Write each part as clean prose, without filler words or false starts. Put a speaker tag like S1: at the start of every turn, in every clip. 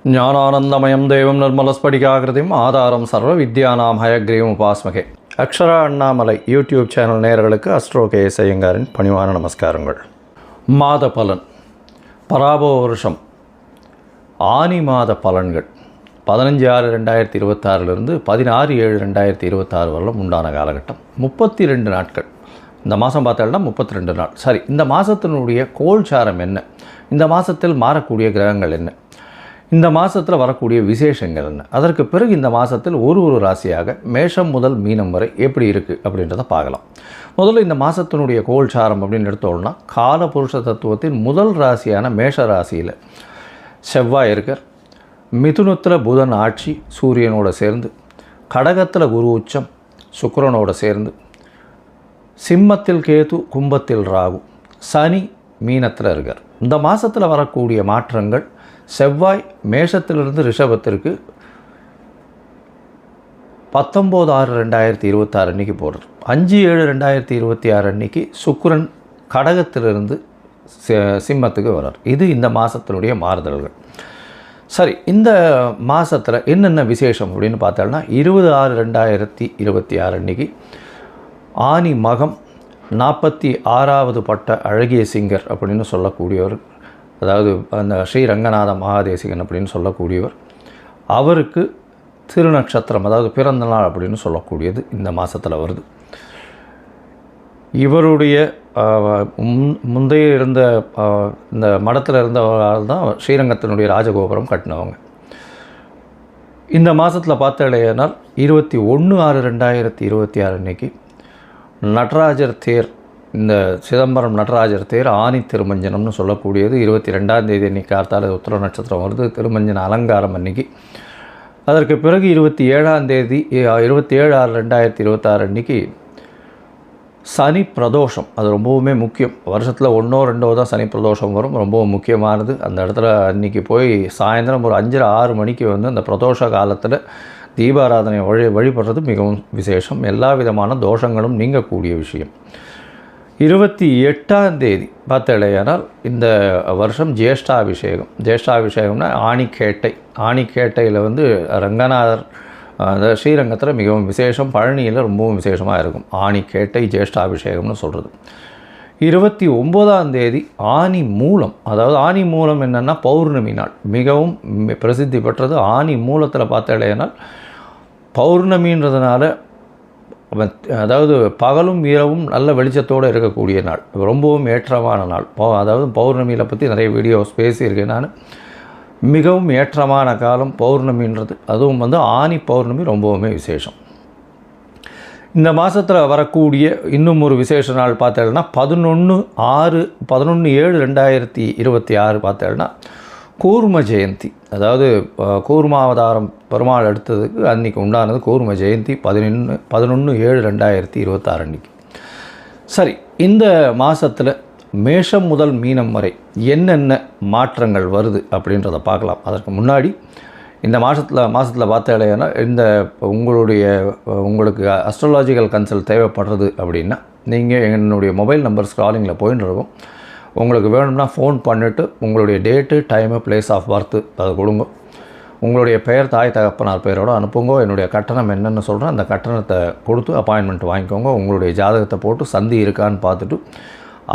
S1: ஞானானந்தமயம் தேவம் நிர்மலஸ்படிகாகிருதிம் ஆதாரம் சர்வ வித்யானாம் ஹயக்ரீவம் உபாஸ்மகே. அக்ஷரா அண்ணாமலை யூடியூப் சேனல் நேயர்களுக்கு அஸ்ட்ரோ கேஎஸ் ஐயங்காரின் பணிவான நமஸ்காரங்கள். மாத பலன், பராபவ வருஷம் ஆனி மாத பலன்கள் 15/6/2026 16/7/2026 வரலும் உண்டான காலகட்டம் 32 நாட்கள். இந்த மாதம் பார்த்தோம்னா 32 நாள். சரி, இந்த மாதத்தினுடைய கோல்சாரம் என்ன, இந்த மாதத்தில் மாறக்கூடிய கிரகங்கள் என்ன, இந்த மாதத்தில் வரக்கூடிய விசேஷங்கள் என்ன, அதற்கு பிறகு இந்த மாதத்தில் ஒரு ராசியாக மேஷம் முதல் மீனம் வரை எப்படி இருக்குது அப்படின்றத பார்க்கலாம். முதல்ல இந்த மாதத்தினுடைய கோல்சாரம் அப்படின்னு எடுத்தோம்னா, காலபுருஷ தத்துவத்தின் முதல் ராசியான மேஷ ராசியில் செவ்வாய் இருக்கார். மிதுனத்தில் புதன் ஆட்சி சூரியனோடு சேர்ந்து, கடகத்தில் குரு உச்சம் சுக்கிரனோடு சேர்ந்து, சிம்மத்தில் கேது, கும்பத்தில் ராகு, சனி மீனத்தில் இருக்கார். இந்த மாதத்தில் வரக்கூடிய மாற்றங்கள், செவ்வாய் மேஷத்திலிருந்து ரிஷபத்திற்கு 19/6/2026 அன்றைக்கி போடுறார். 5/7/2026 அன்றைக்கி சுக்கிரன் கடகத்திலிருந்து சிம்மத்துக்கு வர்றார். இது இந்த மாதத்தினுடைய மாறுதல்கள். சரி, இந்த மாதத்தில் என்னென்ன விசேஷம் அப்படின்னு பார்த்தோம்னா, 20/6/2026 அன்றைக்கி ஆனி மகம் 46வது பட்ட அழகிய சிங்கர் அப்படின்னு சொல்லக்கூடியவர், அதாவது அந்த ஸ்ரீரங்கநாத மகாதேசிகன் அப்படின்னு சொல்லக்கூடியவர், அவருக்கு திருநட்சத்திரம் அதாவது பிறந்த நாள் அப்படின்னு சொல்லக்கூடியது இந்த மாதத்தில் வருது. இவருடைய முந்தைய இருந்த இந்த மடத்தில் இருந்தவரால் தான் ஸ்ரீரங்கத்தினுடைய ராஜகோபுரம் கட்டினவங்க. இந்த மாதத்தில் பார்த்தலையானால் 21/6/2026 அன்றைக்கி நடராஜர் தேர், இந்த சிதம்பரம் நடராஜர் தேர் ஆனி திருமஞ்சனம்னு சொல்லக்கூடியது 22ஆம் தேதி அன்றைக்கி கார்த்தால உத்திர நட்சத்திரம் வருது. திருமஞ்சன அலங்காரம் அன்றைக்கி. அதற்கு பிறகு 27ஆம் தேதி 27/6/2026 அன்றைக்கி சனி பிரதோஷம். அது ரொம்பவுமே முக்கியம். வருஷத்தில் 1-2 தான் சனி பிரதோஷம் வரும், ரொம்பவும் முக்கியமானது. அந்த இடத்துல அன்றைக்கி போய் சாயந்தரம் ஒரு 5-6 மணிக்கு அந்த பிரதோஷ காலத்தில் தீபாராதனை வழிபடுறது மிகவும் விசேஷம். எல்லா விதமான தோஷங்களும் நீங்கக்கூடிய விஷயம். 28ஆம் தேதி பார்த்தலையானால் இந்த வருஷம் ஜேஷ்டாபிஷேகம். ஜேஷ்டாபிஷேகம்னா ஆணிக்கேட்டை. ஆணிக்கேட்டையில் ரங்கநாதர் ஸ்ரீரங்கத்தில் மிகவும் விசேஷம், பழனியில் ரொம்பவும் விசேஷமாக இருக்கும். ஆணிக்கேட்டை ஜேஷ்டாபிஷேகம்னு சொல்கிறது. 29ஆம் தேதி ஆனி மூலம். அதாவது ஆனி மூலம் என்னென்னா பௌர்ணமி நாள், மிகவும் பிரசித்தி பெற்றது. ஆனி மூலத்தில் பார்த்தலையானால் பௌர்ணமின்றதுனால, அதாவது பகலும் இரவும் நல்ல வெளிச்சத்தோடு இருக்கக்கூடிய நாள், ரொம்பவும் ஏற்றமான நாள். அதாவது பௌர்ணமியில் பற்றி நிறைய வீடியோஸ் பேசியிருக்கேன் நான். மிகவும் ஏற்றமான காலம் பௌர்ணமின்றது. அதுவும் ஆனி பௌர்ணமி ரொம்பவுமே விசேஷம். இந்த மாதத்தில் வரக்கூடிய இன்னும் ஒரு விசேஷ நாள் பார்த்தேன்னா 11/7/2026 பார்த்தேன்னா கூர்ம ஜெயந்தி. அதாவது கூர்மாவதாரம் பெருமாள் எடுத்ததுக்கு அன்றைக்கி உண்டானது கூர்ம ஜெயந்தி 11/7/2026 அன்றைக்கி. சரி, இந்த மாதத்தில் மேஷம் முதல் மீனம் வரை என்னென்ன மாற்றங்கள் வருது அப்படின்றத பார்க்கலாம். அதற்கு முன்னாடி இந்த மாதத்தில் பார்த்தேன்னா, இந்த உங்களுக்கு அஸ்ட்ராலாஜிக்கல் கன்சல்ட் தேவைப்படுறது அப்படின்னா, நீங்கள் என்னுடைய மொபைல் நம்பர் ஸ்க்ராலிங்கில் போயின்னு இருக்கும். உங்களுக்கு வேணும்னா ஃபோன் பண்ணிவிட்டு உங்களுடைய date, time, place of birth அதை கொடுங்க. உங்களுடைய பெயர், தாய் தகப்பனார் பெயரோடு அனுப்புங்க. என்னுடைய கட்டணம் என்னென்னு சொல்கிறேன், அந்த கட்டணத்தை கொடுத்து அப்பாயின்மெண்ட் வாங்கிக்கோங்க. உங்களுடைய ஜாதகத்தை போட்டு சந்தி இருக்கான்னு பார்த்துட்டு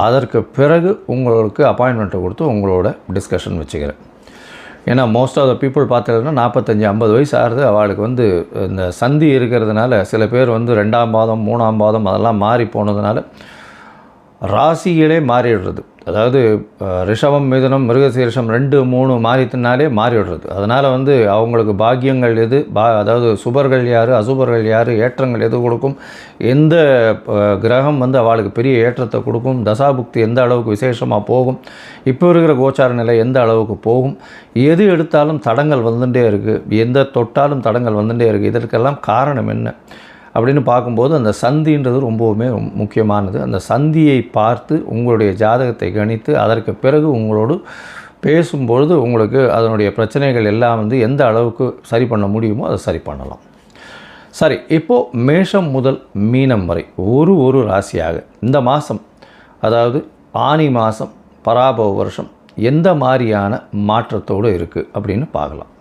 S1: அதற்கு பிறகு உங்களுக்கு அப்பாயின்மெண்ட்டை கொடுத்து உங்களோட டிஸ்கஷன் வச்சுக்கிறேன். ஏன்னா மோஸ்ட் ஆஃப் த பீப்புள் பார்த்தீங்கன்னா 45-50 வயசு ஆகுது. அவளுக்கு இந்த சந்தி இருக்கிறதுனால சில பேர் 2ஆம் பாதம் 3ஆம் பாதம் அதெல்லாம் மாறி போனதுனால ராசிகளே மாறிடுறது. அதாவது ரிஷபம், மிதுனம், மிருகசீரிஷம் 2-3 மாறித்தினாலே மாறிவிடுறது. அதனால் அவங்களுக்கு பாக்கியங்கள் எது, அதாவது சுபர்கள் யார், அசுபர்கள் யார், ஏற்றங்கள் எது கொடுக்கும், எந்த கிரகம் அவளுக்கு பெரிய ஏற்றத்தை கொடுக்கும், தசாபுக்தி எந்த அளவுக்கு விசேஷமாக போகும், இப்போ இருக்கிற கோச்சார நிலை எந்த அளவுக்கு போகும், எது எடுத்தாலும் தடங்கள் வந்துட்டே இருக்குது, எந்த தொட்டாலும் தடங்கள் வந்துட்டே இருக்குது, இதற்கெல்லாம் காரணம் என்ன அப்படின்னு பார்க்கும்போது அந்த சந்தின்றது ரொம்பவுமே முக்கியமானது. அந்த சந்தியை பார்த்து உங்களுடைய ஜாதகத்தை கணித்து அதற்கு பிறகு உங்களோடு பேசும்பொழுது உங்களுக்கு அதனுடைய பிரச்சனைகள் எல்லாம் எந்த அளவுக்கு சரி பண்ண முடியுமோ அதை சரி பண்ணலாம். சரி, இப்போது மேஷம் முதல் மீனம் வரை ஒரு ராசியாக இந்த மாதம், அதாவது ஆனி மாதம் பராபவ வருஷம் எந்த மாதிரியான மாற்றத்தோடு இருக்குது அப்படின்னு பார்க்கலாம்.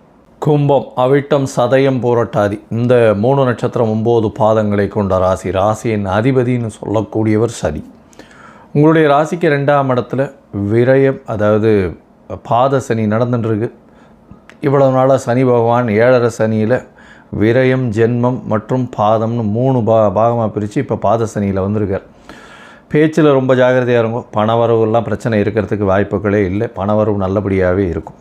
S1: கும்பம், அவிட்டம், சதயம், பூரட்டாதி இந்த 3 நட்சத்திரம் 9 பாதங்களை கொண்ட ராசி. ராசியின் அதிபதினு சொல்லக்கூடியவர் சனி. உங்களுடைய ராசிக்கு 2ஆம் இடத்துல விரயம், அதாவது பாத சனி நடந்துட்டுருக்கு. இவ்வளவு நாளாக சனி பகவான் 7.5 சனியில் விரயம், ஜென்மம் மற்றும் பாதம்னு 3 பாகமாக பிரித்து இப்போ பாத சனியில் வந்திருக்கார். பேச்சில் ரொம்ப ஜாகிரதையாக இருக்கும். பணவரவுலாம் பிரச்சனை இருக்கிறதுக்கு வாய்ப்புகளே இல்லை. பணவரவு நல்லபடியாகவே இருக்கும்.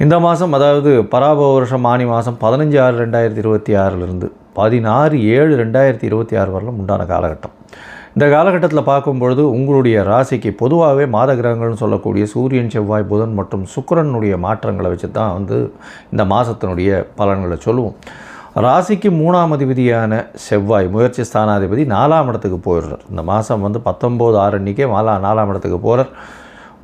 S1: இந்த மாதம், அதாவது பராபவ வருஷம் ஆனி மாதம் 15/6/2026 16/7/2026 வரலும் உண்டான காலகட்டம். இந்த காலகட்டத்தில் பார்க்கும்பொழுது உங்களுடைய ராசிக்கு பொதுவாகவே மாத கிரகங்கள்னு சொல்லக்கூடிய சூரியன், செவ்வாய், புதன் மற்றும் சுக்கிரனுடைய மாற்றங்களை வச்சு தான் இந்த மாதத்தினுடைய பலன்களை சொல்லுவோம். ராசிக்கு 3ஆம் அதிபதியான செவ்வாய் முயற்சி ஸ்தானாதிபதி 4ஆம் இடத்துக்கு போயிடுறார். இந்த மாதம் 19/6 அன்றைக்கே 4ஆம் இடத்துக்கு போகிறார்.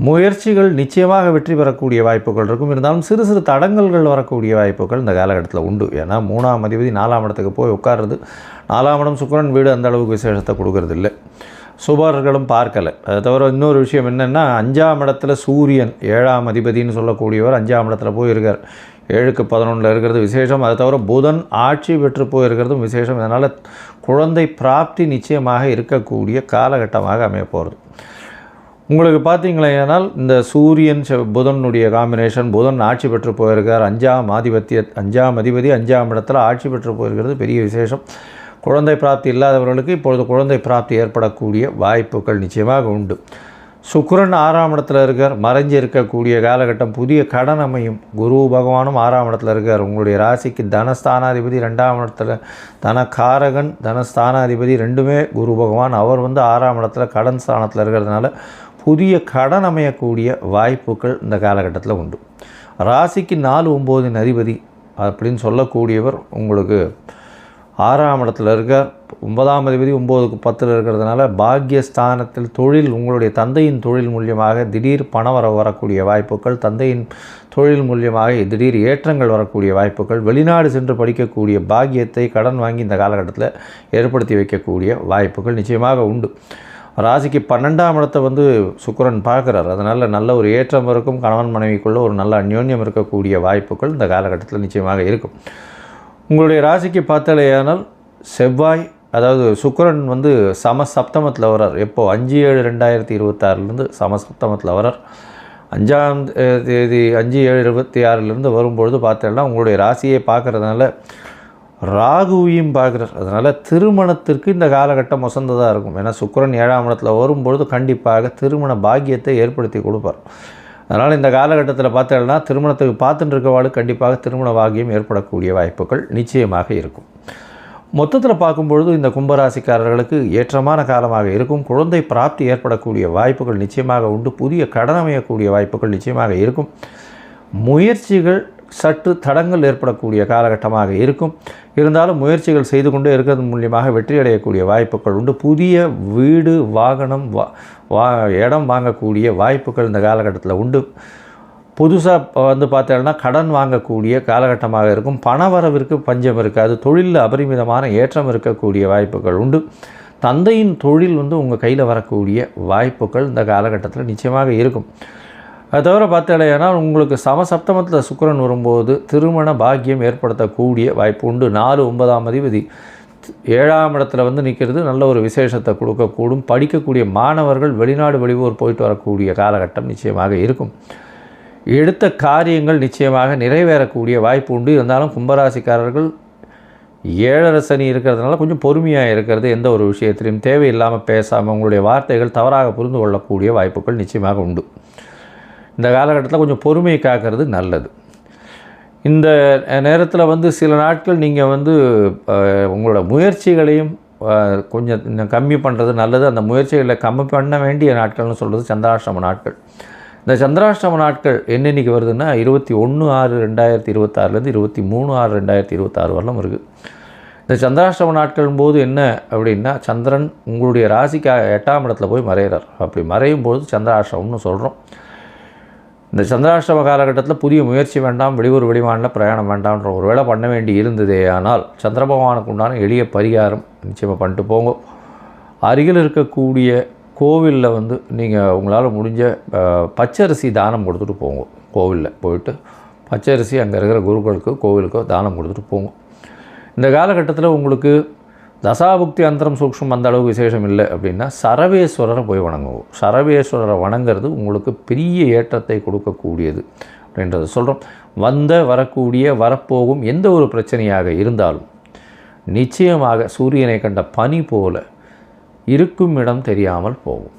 S1: முயற்சிகள் நிச்சயமாக வெற்றி பெறக்கூடிய வாய்ப்புகள் இருக்கும். இருந்தாலும் சிறு சிறு தடங்கல்கள் வரக்கூடிய வாய்ப்புகள் இந்த காலகட்டத்தில் உண்டு. ஏன்னா 3ஆம் அதிபதி 4ஆம் இடத்துக்கு போய் உட்கார்றது. 4ஆம் இடம் சுக்கிரன் வீடு அந்த அளவுக்கு விசேஷத்தை கொடுக்கறது இல்லை. சுபர்களும் பார்க்கலை. அதை தவிர இன்னொரு விஷயம் என்னென்னா, 5ஆம் இடத்துல சூரியன் 7ஆம் அதிபதினு சொல்லக்கூடியவர் 5ஆம் இடத்துல போயிருக்கார். 7க்கு 11 இருக்கிறது விசேஷம். அதை தவிர புதன் ஆட்சி பெற்று போயிருக்கிறதும் விசேஷம். இதனால் குழந்தை பிராப்தி நிச்சயமாக இருக்கக்கூடிய காலகட்டமாக அமைய போகிறது. உங்களுக்கு பார்த்தீங்களேனால் இந்த சூரியன் புதனுடைய காம்பினேஷன், புதன் ஆட்சி பெற்று போயிருக்கார். 5ஆம் அதிபதி 5ஆம் இடத்துல ஆட்சி பெற்று போயிருக்கிறது பெரிய விசேஷம். குழந்தை பிராப்தி இல்லாதவர்களுக்கு இப்பொழுது குழந்தை பிராப்தி ஏற்படக்கூடிய வாய்ப்புகள் நிச்சயமாக உண்டு. சுக்கிரன் 6ஆம் இடத்துல இருக்கார். மறைஞ்சு இருக்கக்கூடிய காலகட்டம். புதிய கடன் அமையும். குரு பகவானும் 6ஆம் இடத்துல இருக்கார். உங்களுடைய ராசிக்கு தனஸ்தானாதிபதி 2ஆம் இடத்துல, தனகாரகன் தனஸ்தானாதிபதி ரெண்டுமே குரு பகவான். அவர் 6ஆம் இடத்துல கடன் ஸ்தானத்தில் இருக்கிறதுனால புதிய கடன் அமையக்கூடிய வாய்ப்புகள் இந்த காலகட்டத்தில் உண்டு. ராசிக்கு 4-9 அதிபதி அப்படின்னு சொல்லக்கூடியவர் உங்களுக்கு 6ஆம் இடத்துல இருக்கார். 9ஆம் அதிபதி 9க்கு 10 இருக்கிறதுனால பாக்யஸ்தானத்தில் தொழில், உங்களுடைய தந்தையின் தொழில் மூலியமாக திடீர் பணம் வரக்கூடிய வாய்ப்புகள், தந்தையின் தொழில் மூலியமாக திடீர் ஏற்றங்கள் வரக்கூடிய வாய்ப்புகள், வெளிநாடு சென்று படிக்கக்கூடிய பாக்கியத்தை கடன் வாங்கி இந்த காலகட்டத்தில் ஏற்படுத்தி வைக்கக்கூடிய வாய்ப்புகள் நிச்சயமாக உண்டு. ராசிக்கு 12ஆம் இடத்தை சுக்கிரன் பார்க்குறார். அதனால் நல்ல ஒரு ஏற்றம் இருக்கும். கணவன் மனைவிக்குள்ளே ஒரு நல்ல அந்யோன்யம் இருக்கக்கூடிய வாய்ப்புகள் இந்த காலகட்டத்தில் நிச்சயமாக இருக்கும். உங்களுடைய ராசிக்கு பார்த்தாலேயானால் செவ்வாய், அதாவது சுக்கிரன் சமசப்தமத்தில் வரார். எப்போது 5/7/2026 சமசப்தமத்தில் வரார். 5ஆம் தேதி 5/7/26 வரும்பொழுது பார்த்தேன்னா உங்களுடைய ராசியை பார்க்குறதுனால ராகுவையும் பார்க்குறார். அதனால் திருமணத்திற்கு இந்த காலகட்டம் வசந்ததாக இருக்கும். ஏன்னா சுக்கிரன் 7ஆம் இடத்துல வரும்பொழுது கண்டிப்பாக திருமண பாக்கியத்தை ஏற்படுத்தி கொடுப்பார். அதனால் இந்த காலகட்டத்தில் பார்த்தேன்னா திருமணத்துக்கு பார்த்துட்டு இருக்கவாளுக்கு கண்டிப்பாக திருமண பாக்கியம் ஏற்படக்கூடிய வாய்ப்புகள் நிச்சயமாக இருக்கும். மொத்தத்தில் பார்க்கும்பொழுது இந்த கும்பராசிக்காரர்களுக்கு ஏற்றமான காலமாக இருக்கும். குழந்தை பிராப்தி ஏற்படக்கூடிய வாய்ப்புகள் நிச்சயமாக உண்டு. புதிய கடன் அமையக்கூடிய வாய்ப்புகள் நிச்சயமாக இருக்கும். முயற்சிகள் சற்று தடங்கள் ஏற்படக்கூடிய காலகட்டமாக இருக்கும். இருந்தாலும் முயற்சிகள் செய்து கொண்டே இருக்கிறது மூலியமாக வெற்றி அடையக்கூடிய வாய்ப்புகள் உண்டு. புதிய வீடு, வாகனம், இடம் வாங்கக்கூடிய வாய்ப்புகள் இந்த காலகட்டத்தில் உண்டு. புதுசாக பார்த்தீங்கன்னா கடன் வாங்கக்கூடிய காலகட்டமாக இருக்கும். பணவரவிற்கு பஞ்சம் இருக்காது. தொழிலில் அபரிமிதமான ஏற்றம் இருக்கக்கூடிய வாய்ப்புகள் உண்டு. தந்தையின் தொழில் உங்கள் கையில் வரக்கூடிய வாய்ப்புகள் இந்த காலகட்டத்தில் நிச்சயமாக இருக்கும். அது தவிர பார்த்தீங்கன்னா உங்களுக்கு சமசப்தமத்தில் சுக்கிரன் வரும்போது திருமண பாக்கியம் ஏற்படுத்தக்கூடிய வாய்ப்பு உண்டு. 4-9ஆம் அதிபதி 7ஆம் இடத்துல நிற்கிறது நல்ல ஒரு விசேஷத்தை கொடுக்கக்கூடும். படிக்கக்கூடிய மாணவர்கள் வெளிநாடு வெளியூர் போயிட்டு வரக்கூடிய காலகட்டம் நிச்சயமாக இருக்கும். எடுத்த காரியங்கள் நிச்சயமாக நிறைவேறக்கூடிய வாய்ப்பு உண்டு. இருந்தாலும் கும்பராசிக்காரர்கள் 7.5 சனி இருக்கிறதுனால கொஞ்சம் பொறுமையாக இருக்கிறது. எந்த ஒரு விஷயத்திலையும் தேவையில்லாமல் பேசாமல் உங்களுடைய வார்த்தைகள் தவறாக புரிந்து கொள்ளக்கூடிய வாய்ப்புகள் நிச்சயமாக உண்டு. இந்த காலகட்டத்தில் கொஞ்சம் பொறுமையை காக்கிறது நல்லது. இந்த நேரத்தில் சில நாட்கள் நீங்கள் உங்களோட முயற்சிகளையும் கொஞ்சம் கம்மி பண்ணுறது நல்லது. அந்த முயற்சிகளை கம்மி பண்ண வேண்டிய நாட்கள்னு சொல்கிறது சந்திராஷ்டம நாட்கள். இந்த சந்திராஷ்டம நாட்கள் என்னென்னைக்கு வருதுன்னா 21/6/2026 23/6/2026 வரலும் இருக்குது. இந்த சந்திராஷ்டம நாட்கள் போது என்ன அப்படின்னா, சந்திரன் உங்களுடைய ராசிக்கு 8ஆம் இடத்துல போய் மறைகிறார். அப்படி மறையும் போது சந்திராஷ்டமம்னு சொல்கிறோம். இந்த சந்திராஷ்டம காலகட்டத்தில் புதிய முயற்சி வேண்டாம், வெளியூர் வெளிமாநில பிரயாணம் வேண்டாம்ன்ற ஒரு வேளை பண்ண வேண்டி இருந்ததே. ஆனால் சந்திர பகவானுக்கு உண்டான எளிய பரிகாரம் நிச்சயமாக பண்ணிட்டு போங்க. அருகில் இருக்கக்கூடிய கோவிலில் நீங்கள் உங்களால் முடிஞ்ச பச்சரிசி தானம் கொடுத்துட்டு போங்க. கோவிலில் போயிட்டு பச்சரிசி அங்கே இருக்கிற குருக்களுக்கோ கோவிலுக்கோ தானம் கொடுத்துட்டு போங்க. இந்த காலகட்டத்தில் உங்களுக்கு தசாபுக்தி அந்தரம் சூக்ஷ்மம் அந்த அளவுக்கு விசேஷம் இல்லை அப்படின்னா சரவேஸ்வரரை போய் வணங்குவோம். சரவேஸ்வரரை வணங்குறது உங்களுக்கு பெரிய ஏற்றத்தை கொடுக்கக்கூடியது அப்படின்றத சொல்கிறோம். வரக்கூடிய வரப்போகும் எந்த ஒரு பிரச்சனையாக இருந்தாலும் நிச்சயமாக சூரியனை கண்ட பனி போல இருக்கும் இடம் தெரியாமல் போகும்.